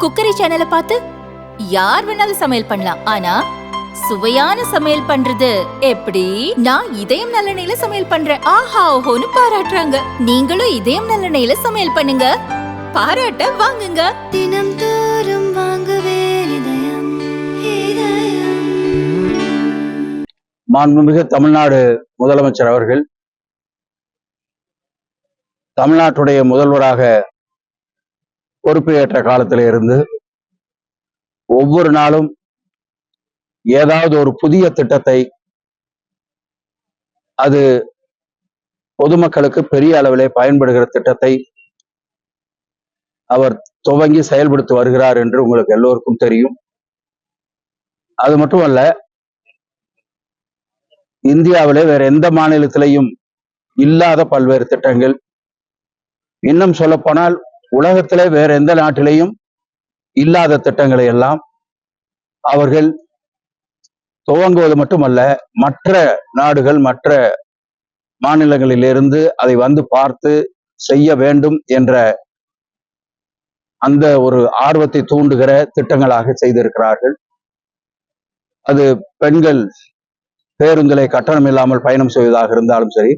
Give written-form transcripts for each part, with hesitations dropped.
Cookery சேனலை பார்த்து யார் வேணாலும் சமையல் பண்ணலாம். ஆனா சுவையான சமையல் பண்றது எப்படி? நான் இதயம் நல்லெண்ணெயில சமையல் பண்றேன். ஆஹா ஓஹோன்னு பாராட்டுறாங்க. நீங்களும் இதயம் நல்லெண்ணெயில சமையல் பண்ணுங்க, பாராட்ட வாங்குங்க. தினம் தோறும் வாங்குவே இதயம் இதயம். மாண்புமிகு தமிழ்நாடு முதலமைச்சர் அவர்கள் தமிழ்நாட்டுடைய முதல்வராக பொறுப்பேற்ற காலத்தில இருந்து ஒவ்வொரு நாளும் ஏதாவது ஒரு புதிய திட்டத்தை அது பொதுமக்களுக்கு பெரிய அளவிலே பயன்படுகிற திட்டத்தை அவர் துவங்கி செயல்படுத்தி வருகிறார் என்று உங்களுக்கு எல்லோருக்கும் தெரியும். அது மட்டுமல்ல, இந்தியாவிலே வேற எந்த மாநிலத்திலையும் இல்லாத பல்வேறு திட்டங்கள், இன்னும் சொல்ல போனால் உலகத்திலே வேற எந்த நாட்டிலையும் இல்லாத திட்டங்களை எல்லாம் அவர்கள் துவங்குவது மட்டுமல்ல, மற்ற நாடுகள் மற்ற மாநிலங்களிலிருந்து அதை வந்து பார்த்து செய்ய வேண்டும் என்ற அந்த ஒரு ஆர்வத்தை தூண்டுகிற திட்டங்களாக செய்திருக்கிறார்கள். அது பெண்கள் பேருந்திலே கட்டணம் இல்லாமல் பயணம் செய்வதாக இருந்தாலும் சரி,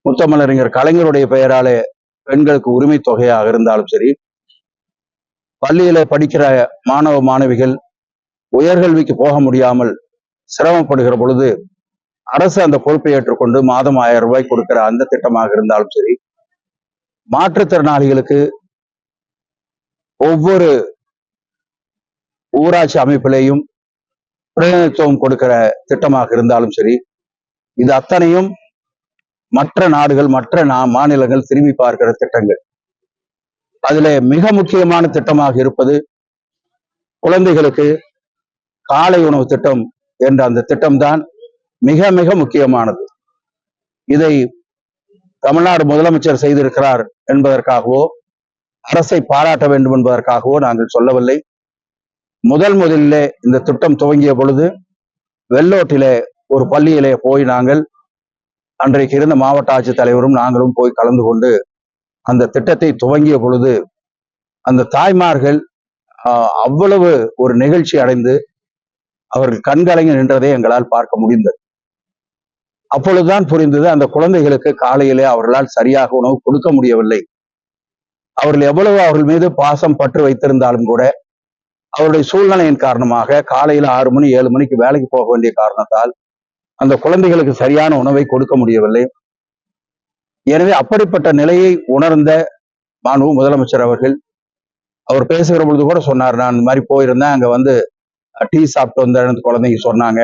முத்தமிழறிஞர் கலைஞருடைய பெயராலே பெண்களுக்கு உரிமை தொகையாக இருந்தாலும் சரி, பள்ளியில படிக்கிற மாணவ மாணவிகள் உயர்கல்விக்கு போக முடியாமல் சிரமப்படுகிற பொழுது அரசு அந்த பொறுப்பை ஏற்றுக்கொண்டு மாதம் 1000 ரூபாய் கொடுக்கிற அந்த திட்டமாக இருந்தாலும் சரி, மாற்றுத்திறனாளிகளுக்கு ஒவ்வொரு ஊராட்சி அமைப்பிலேயும் பிரதிநிதித்துவம் கொடுக்கிற திட்டமாக இருந்தாலும் சரி, இது அத்தனையும் மற்ற நாடுகள் மற்ற மாநிலங்கள் திரும்பி பார்க்கிற திட்டங்கள். அதிலே மிக முக்கியமான திட்டமாக இருப்பது குழந்தைகளுக்கு காலை உணவு திட்டம் என்ற அந்த திட்டம்தான் மிக மிக முக்கியமானது. இதை தமிழ்நாடு முதலமைச்சர் செய்திருக்கிறார் என்பதற்காகவோ அரசை பாராட்ட வேண்டும் என்பதற்காகவோ நாங்கள் சொல்லவில்லை. முதலிலே இந்த திட்டம் துவங்கிய பொழுது வெள்ளோட்டிலே ஒரு பள்ளியிலே போய் நாங்கள் அன்றைக்கு இருந்த மாவட்ட ஆட்சித்தலைவரும் நாங்களும் போய் கலந்து கொண்டு அந்த திட்டத்தை துவங்கிய பொழுது அந்த தாய்மார்கள் அவ்வளவு ஒரு நிகழ்ச்சி அடைந்து அவர்கள் கண்கலங்கி நின்றதை எங்களால் பார்க்க முடிந்தது. அப்பொழுதுதான் புரிந்தது, அந்த குழந்தைகளுக்கு காலையிலே அவர்களால் சரியாக உணவு கொடுக்க முடியவில்லை. அவர்கள் எவ்வளவு அவர்கள் மீது பாசம் பற்று வைத்திருந்தாலும் கூட அவருடைய சூழ்நிலையின் காரணமாக காலையில 6 மணி 7 மணிக்கு வேலைக்கு போக வேண்டிய காரணத்தால் அந்த குழந்தைகளுக்கு சரியான உணவை கொடுக்க முடியவில்லை. எனவே அப்படிப்பட்ட நிலையை உணர்ந்த மாண்பு முதலமைச்சர் அவர்கள் அவர் பேசுகிற பொழுது கூட சொன்னார், நான் இந்த மாதிரி போயிருந்தேன், அங்க வந்து டீ சாப்பிட்டு வந்த குழந்தைங்க சொன்னாங்க,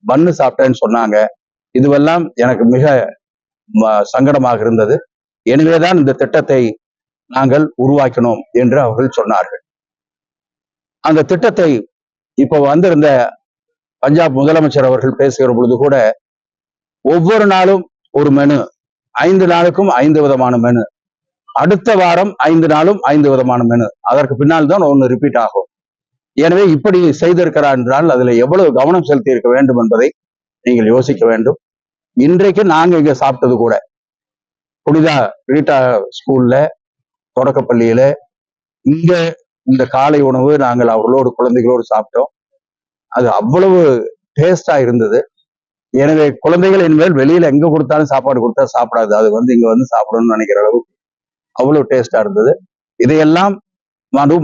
பன்னு சாப்பிட்டேன்னு சொன்னாங்க, இதுவெல்லாம் எனக்கு மிக சங்கடமாக இருந்தது. எனவேதான் இந்த திட்டத்தை நாங்கள் உருவாக்கினோம் என்று அவர்கள் சொன்னார்கள். அந்த திட்டத்தை இப்ப வந்திருந்த பஞ்சாப் முதலமைச்சர் அவர்கள் பேசுகிற பொழுது கூட ஒவ்வொரு நாளும் ஒரு மெனு, 5 நாளுக்கும் 5 விதமான மெனு, அடுத்த வாரம் 5 நாளும் 5 விதமான மெனு, அதற்கு பின்னால் தான் ஒன்று ரிப்பீட் ஆகும். எனவே இப்படி செய்திருக்கிறார் என்றால் அதுல எவ்வளவு கவனம் செலுத்தி இருக்க வேண்டும் என்பதை நீங்கள் யோசிக்க வேண்டும். இன்றைக்கு நாங்க இங்க சாப்பிட்டது கூட புனிதா ரீட்டா ஸ்கூல்ல தொடக்கப்பள்ளியில இங்க இந்த காலை உணவு நாங்கள் அவர்களோடு குழந்தைகளோடு சாப்பிட்டோம். அது அவ்வளவு டேஸ்டா இருந்தது. எனவே குழந்தைகள் இனிமேல் வெளியில எங்க கொடுத்தாலும் சாப்பாடு கொடுத்தா சாப்பிடாது, அது வந்து இங்க வந்து சாப்பிடணும்னு நினைக்கிற அளவுக்கு அவ்வளவு டேஸ்டா இருந்தது. இதையெல்லாம்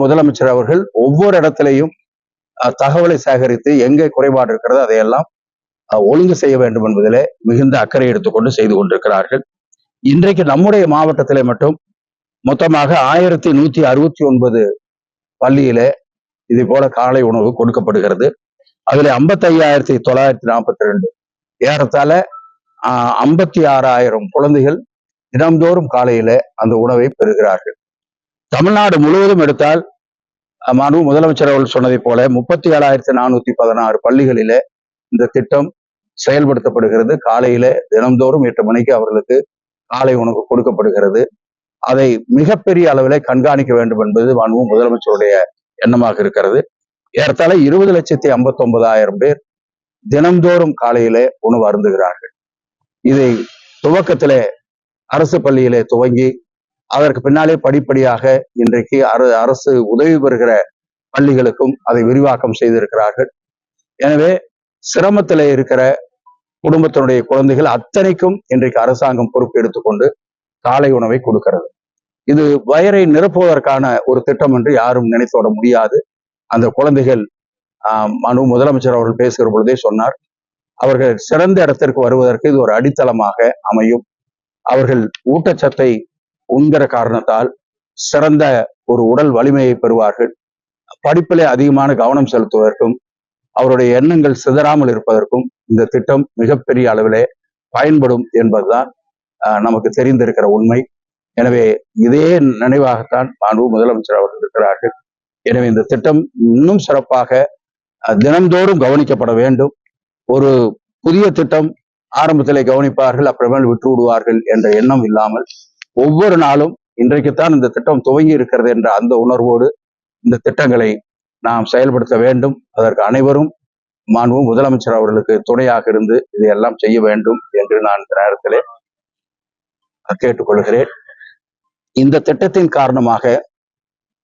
முதலமைச்சர் அவர்கள் ஒவ்வொரு இடத்திலையும் தகவலை சேகரித்து எங்கே குறைபாடு இருக்கிறதோ அதையெல்லாம் ஒழுங்கு செய்ய வேண்டும் என்பதிலே மிகுந்த அக்கறை எடுத்துக்கொண்டு செய்து கொண்டிருக்கிறார்கள். இன்றைக்கு நம்முடைய மாவட்டத்திலே மட்டும் மொத்தமாக 1169 பள்ளியிலே இது போல காலை உணவு கொடுக்கப்படுகிறது. அதுல 55,942 ஏறத்தாழ 56,000 குழந்தைகள் தினம்தோறும் காலையில அந்த உணவை பெறுகிறார்கள். தமிழ்நாடு முழுவதும் எடுத்தால் மாண்பு முதலமைச்சர் அவர்கள் சொன்னதை போல 37,416 பள்ளிகளிலே இந்த திட்டம் செயல்படுத்தப்படுகிறது. காலையில தினம்தோறும் 8 மணிக்கு அவர்களுக்கு காலை உணவு கொடுக்கப்படுகிறது. அதை மிகப்பெரிய அளவிலே கண்காணிக்க வேண்டும் என்பது மாண்பு முதலமைச்சருடைய எண்ணமாக இருக்கிறது. ஏறத்தாழ 20,59,000 பேர் தினம்தோறும் காலையிலே உணவு அருந்துகிறார்கள். இதை துவக்கத்திலே அரசு பள்ளியிலே துவங்கி அதற்கு பின்னாலே படிப்படியாக இன்றைக்கு அரசு உதவி பெறுகிற பள்ளிகளுக்கும் அதை விரிவாக்கம் செய்திருக்கிறார்கள். எனவே சிரமத்திலே இருக்கிற குடும்பத்தினுடைய குழந்தைகள் அத்தனைக்கும் இன்றைக்கு அரசாங்கம் பொறுப்பு எடுத்துக்கொண்டு காலை உணவை கொடுக்கிறது. இது வயரை நிரப்புவதற்கான ஒரு திட்டம் என்று யாரும் நினைத்துவிட முடியாது. அந்த குழந்தைகள் முதலமைச்சர் அவர்கள் பேசுகிற பொழுதே சொன்னார், அவர்கள் சிறந்த இடத்திற்கு வருவதற்கு இது ஒரு அடித்தளமாக அமையும். அவர்கள் ஊட்டச்சத்தை உண்கிற காரணத்தால் சிறந்த ஒரு உடல் வலிமையை பெறுவார்கள். படிப்பிலே அதிகமான கவனம் செலுத்துவதற்கும் அவருடைய எண்ணங்கள் சிதறாமல் இருப்பதற்கும் இந்த திட்டம் மிகப்பெரிய அளவிலே பயன்படும் என்பதுதான் நமக்கு தெரிந்திருக்கிற உண்மை. எனவே இதே நினைவாகத்தான் முதலமைச்சர் அவர்கள் இருக்கிறார்கள். எனவே இந்த திட்டம் இன்னும் சிறப்பாக தினந்தோறும் கவனிக்கப்பட வேண்டும். ஒரு புதிய திட்டம் ஆரம்பத்திலே கவனிப்பார்கள், அப்புறமேல் விட்டு விடுவார்கள் என்ற எண்ணம் இல்லாமல் ஒவ்வொரு நாளும் இன்றைக்குத்தான் இந்த திட்டம் துவங்கி இருக்கிறது என்ற அந்த உணர்வோடு இந்த திட்டங்களை நாம் செயல்படுத்த வேண்டும். அதற்கு அனைவரும் முதலமைச்சர் அவர்களுக்கு துணையாக இருந்து இதையெல்லாம் செய்ய வேண்டும் என்று நான் இந்த நேரத்திலே கேட்டுக்கொள்கிறேன். இந்த திட்டத்தின் காரணமாக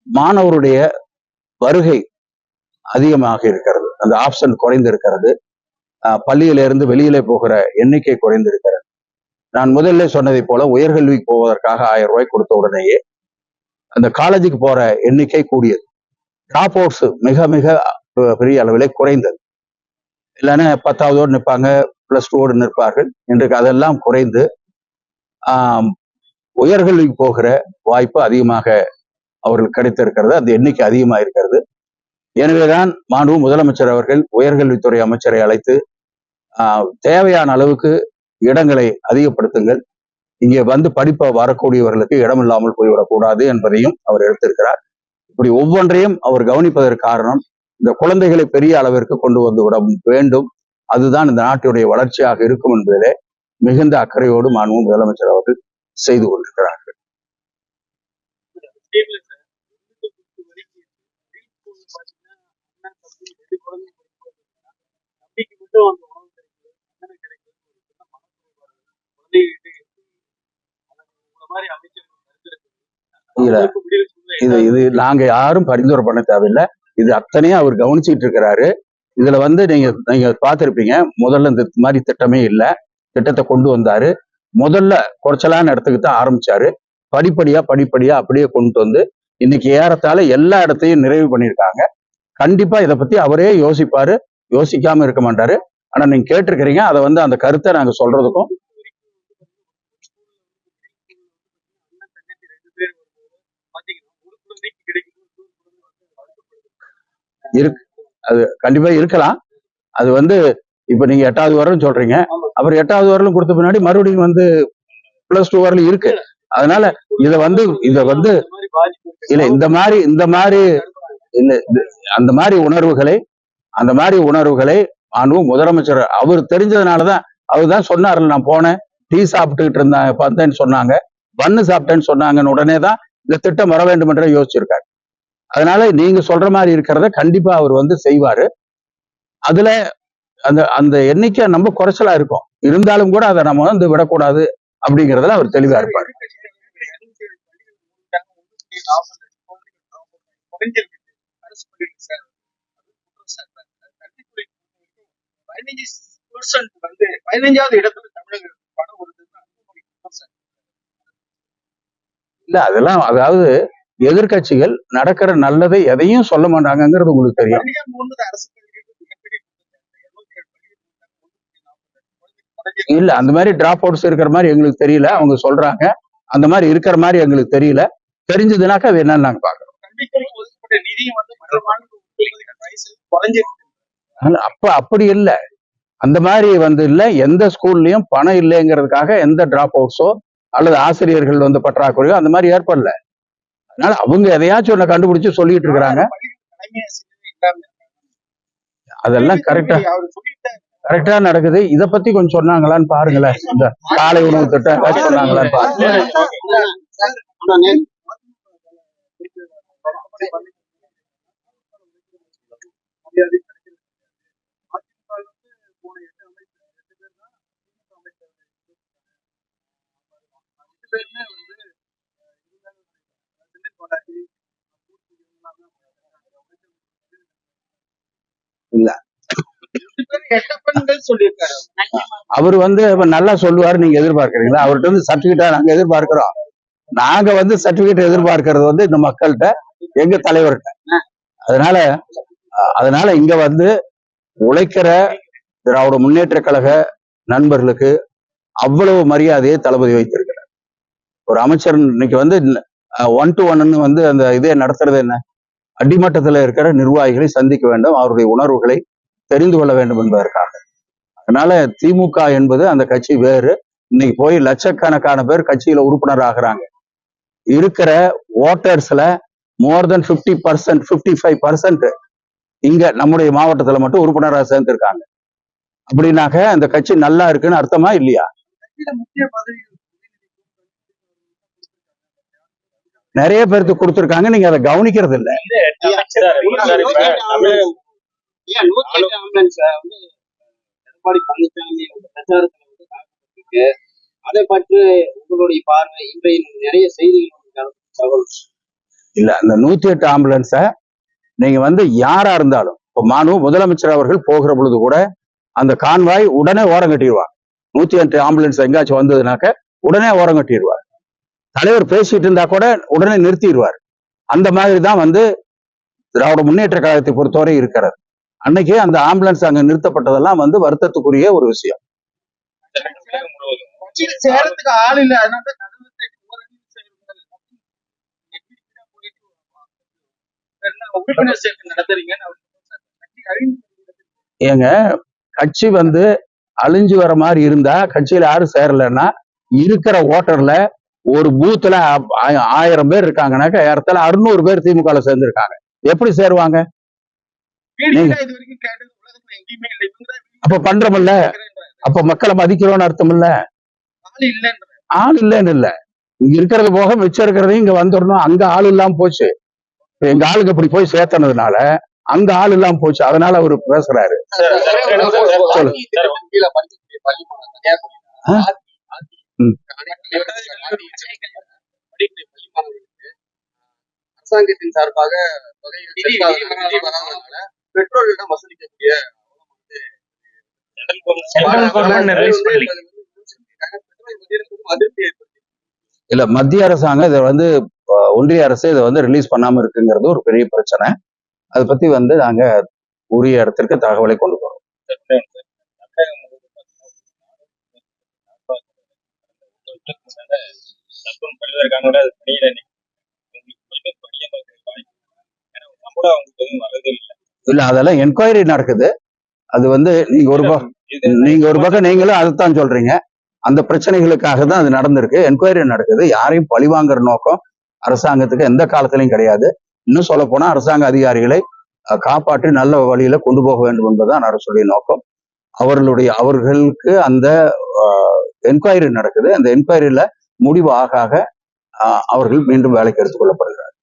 மாணவருடைய வருகை அதிகமாக இருக்கிறது, அந்த ஆப்ஷன் குறைந்திருக்கிறது. பள்ளியிலிருந்து வெளியிலே போகிற எண்ணிக்கை குறைந்திருக்கிறது. நான் முதல்ல சொன்னதை போல உயர்கல்விக்கு போவதற்காக 1000 ரூபாய் கொடுத்த உடனேயே அந்த காலேஜுக்கு போற எண்ணிக்கை கூடியது. டிராப் அவுட்ஸ் மிக மிக பெரிய அளவிலே குறைந்தது. இல்லைன்னா 10ஆவதோடு நிற்பாங்க, +2 நிற்பார்கள். இன்றைக்கு அதெல்லாம் குறைந்து உயர்கல்விக்கு போகிற வாய்ப்பு அதிகமாக அவர்களுக்கு கிடைத்திருக்கிறது. அந்த எண்ணிக்கை அதிகமாக இருக்கிறது. எனவேதான் முதலமைச்சர் அவர்கள் உயர்கல்வித்துறை அமைச்சரை அழைத்து தேவையான அளவுக்கு இடங்களை அதிகப்படுத்துங்கள், இங்கே வந்து படிப்ப வரக்கூடியவர்களுக்கு இடம் இல்லாமல் போய்விடக்கூடாது என்பதையும் அவர் எடுத்திருக்கிறார். இப்படி ஒவ்வொன்றையும் அவர் கவனிப்பதற்கு காரணம், இந்த குழந்தைகளை பெரிய அளவிற்கு கொண்டு வந்து விட வேண்டும், அதுதான் இந்த நாட்டுடைய வளர்ச்சியாக இருக்கும் என்பதிலே மிகுந்த அக்கறையோடு முதலமைச்சர் அவர்கள் செய்து கொண்டிருக்கிறார்கள். இது நாங்க யாரும் பரிந்துரை பண்ண தேவையில்லை. இது அத்தனையும் அவர் கவனிச்சுட்டு இருக்கிறாரு. இதுல நீங்க பார்த்திருப்பீங்க, முதல்ல இந்த மாதிரி திட்டமே இல்லை. திட்டத்தை கொண்டு வந்தாரு. முதல்ல குறைச்சலான இடத்துக்கு தான் ஆரம்பிச்சாரு. படிப்படியா அப்படியே கொண்டு வந்து இன்னைக்கு ஏறத்தாழ எல்லா இடத்தையும் நிறைவு பண்ணியிருக்காங்க. கண்டிப்பா இதை பத்தி அவரே யோசிப்பாரு, யோசிக்காம இருக்க மாட்டாரு. ஆனா நீங்க கேட்டிருக்கிறீங்க, அதை அந்த கருத்தை நாங்க சொல்றதுக்கும் இருக்கு. அது கண்டிப்பா இருக்கலாம். அது இப்ப நீங்க 8வது வரலும் சொல்றீங்க, அவர் 8வது வரலும் கொடுத்த பின்னாடி மறுபடியும் +2 வரலும் இருக்கு. அதனால இத இல்ல இந்த மாதிரி இல்ல அந்த மாதிரி உணர்வுகளை முதலமைச்சர் அவர் தெரிஞ்சதுனாலதான் அவர் தான் சொன்னார்ல, நான் போனேன், டீ சாப்பிட்டுக்கிட்டு பார்த்தேன்னு சொன்னாங்க, பண்ணு சாப்பிட்டேன்னு சொன்னாங்கன்னு உடனே தான் இந்த திட்டம் வர வேண்டும் என்று யோசிச்சிருக்காரு. அதனால நீங்க சொல்ற மாதிரி இருக்கிறத கண்டிப்பா அவர் செய்வாரு. அதுல அந்த எண்ணிக்கை நம்ம குறைச்சலா இருக்கும், இருந்தாலும் கூட அதை நம்ம விடக்கூடாது அப்படிங்கறதுல அவர் தெளிவா இருப்பாரு. இல்ல அதெல்லாம் அதாவது எதிர்கட்சிகள் நடக்கிற நல்லதை எதையும் சொல்ல மாட்டாங்கிறது உங்களுக்கு தெரியும். இல்ல அந்த மாதிரி டிராப் அவுட்ஸ் இருக்கிற மாதிரி எங்களுக்கு தெரியல, அவங்க சொல்றாங்க. அந்த மாதிரி இருக்கிற மாதிரி எங்களுக்கு தெரியல. தெரிஞ்சதுனாக்கா அது என்னன்னு நாங்க பாக்குறோம். அப்படி இல்ல, அந்த மாதிரி இல்ல. எந்த ஸ்கூல்லயும் பணம் இல்லைங்கிறதுக்காக எந்த டிராப் அவுட்ஸோ அல்லது ஆசிரியர்கள் பற்றாக்குறையோ அந்த மாதிரி ஏற்படல. அதனால அவங்க எதையாச்சும் ஒண்ணு கண்டுபிடிச்சு சொல்லிட்டு இருக்கிறாங்க. அதெல்லாம் கரெக்டா நடக்குது. இத பத்தி கொஞ்சம் சொன்னாங்களான்னு பாருங்களேன். இந்த காலை உணவு திட்டம் சொன்னாங்களான்னு பாருங்க. இல்ல சொல்லியிருக்காரு. அவர் வந்து இப்ப நல்லா சொல்லுவாரு, நீங்க எதிர்பார்க்கறீங்களா? அவர்கிட்ட இருந்து சர்டிபிகேட்டா நாங்க எதிர்பார்க்கிறோம். நாங்க வந்து சர்டிபிகேட் எதிர்பார்க்கறது வந்து இந்த மக்கள்கிட்ட, எங்க தலைவர்கிட்ட. அதனால அதனால இங்க வந்து உழைக்கிற திராவிட முன்னேற்ற கழக நண்பர்களுக்கு அவ்வளவு மரியாதையை தளபதி வைத்திருக்கிறார். ஒரு அமைச்சர் இன்னைக்கு வந்து 1 to 1 வந்து அந்த இதே நடத்துறது என்ன? அடிமட்டத்தில் இருக்கிற நிர்வாகிகளை சந்திக்க வேண்டும், அவருடைய உணர்வுகளை தெரிந்து கொள்ள வேண்டும் என்பதற்காக. அதனால திமுக என்பது அந்த கட்சி வேறு. இன்னைக்கு போய் லட்சக்கணக்கான பேர் கட்சியில உறுப்பினர் ஆகிறாங்க. இருக்கிற ஓட்டர்ஸ்ல மோர் தென் 50%, 55% இங்க நம்முடைய மாவட்டத்துல மட்டும் உறுப்பினராக சேர்ந்திருக்காங்க. அப்படின்னாக்க அந்த கட்சி நல்லா இருக்குன்னு அர்த்தமா இல்லையா? நிறைய பேருக்கு கொடுத்திருக்காங்க, நீங்க அதை கவனிக்கிறது இல்ல. எடப்பாடி பழனிசாமி பிரச்சாரத்துல வந்து தாக்கப்பட்டிருக்கு. அதை பற்றி உங்களுடைய பார்வை, இன்றைய நிறைய செய்திகள் இல்ல, அந்த 108 ஆம்புலன்ஸ நீங்க வந்து யாரா இருந்தாலும், இப்ப முதலமைச்சர் அவர்கள் போகிற பொழுது கூட அந்த கான்வாய் உடனே ஓரம் கட்டிடுவார். 108 ஆம்புலன்ஸ் எங்காச்சும் வந்ததுனாக்க உடனே ஓரம் கட்டிடுவார். தலைவர் பேசிட்டு இருந்தா கூட உடனே நிறுத்திடுவார். அந்த மாதிரி தான் வந்து திராவிட முன்னேற்ற கழகத்தை பொறுத்தவரை இருக்கிறது. அன்னைக்கு அந்த ஆம்புலன்ஸ் அங்க நிறுத்தப்பட்டதெல்லாம் வந்து வருத்தத்துக்குரிய ஒரு விஷயம். சேரத்துக்கு ஆள் இல்ல. ஏங்க, கட்சி வந்து அழிஞ்சு வர மாதிரி இருந்தா கட்சியில யாரும் சேரலன்னா, இருக்கிற ஓட்டர்ல ஒரு பூத்துல 1000 பேர் இருக்காங்கன்னாக்க ஏறத்தாழ 600 பேர் திமுக சேர்ந்திருக்காங்க. எப்படி சேருவாங்க? அப்ப பண்றோம்ல, அப்ப மக்களை மதிக்கிறோம்னு அர்த்தம் இல்ல. ஆள் இல்லைன்னு இல்ல, இங்க இருக்கிறது போக மிச்சம் இருக்கிறதையும் இங்க வந்துடணும். அங்க ஆள் இல்லாம போச்சு. எங்க ஆளுக்கு அப்படி போய் சேர்த்தனதுனால அங்க ஆள் இல்லாம போச்சு. அதனால அவரு பேசுறாரு. அரசாங்கத்தின் சார்பாக பெற்றோர்களிடம் வசூலிக்கக்கூடிய இல்ல, மத்திய அரசாங்கம் இதை வந்து ஒன்றிய அரசு இதை வந்து ரிலீஸ் பண்ணாம இருக்குங்கிறது ஒரு பெரிய பிரச்சனை. அதை பத்தி வந்து நாங்க உரிய இடத்திற்கு தகவலை கொண்டு போறோம். இல்ல, அதெல்லாம் என்கொயரி நடக்குது. அது வந்து நீங்க ஒரு பக்கம் நீங்களும் அதைத்தான் சொல்றீங்க. அந்த பிரச்சனைகளுக்காக தான் அது நடந்திருக்கு. என்கொயரி நடக்குது. யாரையும் பழிவாங்குற நோக்கம் அரசாங்கத்துக்கு எந்த காலத்திலையும் கிடையாது. இன்னும் சொல்ல போனா அரசாங்க அதிகாரிகளை காப்பாற்றி நல்ல வழியில கொண்டு போக வேண்டும் என்பதுதான் அரசுடைய நோக்கம். அவர்களுக்கு அந்த என்கொயரி நடக்குது. அந்த என்கொயரியில முடிவு ஆக அவர்கள் மீண்டும் வேலைக்கு எடுத்துக் கொள்ளப்படுகிறார்.